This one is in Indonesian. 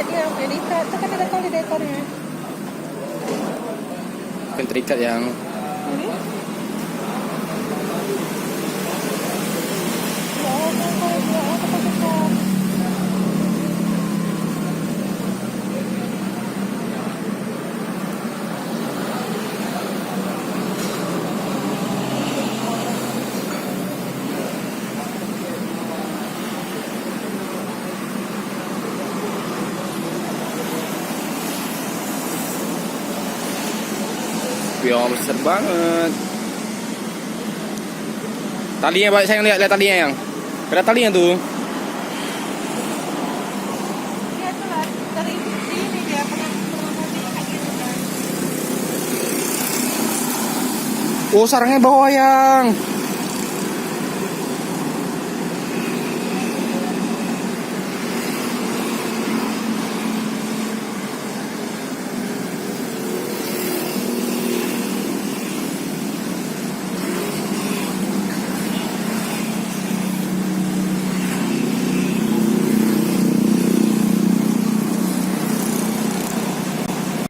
ikatnya, yang diikat. Itu kan ada tali di ekornya. Bukan terikat yang Ini? Ya Allah, kalau dia apa besar. biar besar banget. Talinya Pak, saya lihat talinya yang. Ada talinya tuh. Dia tuh lah, dari sini dia pernah kayak gitu kan. Oh, sarangnya bawah yang.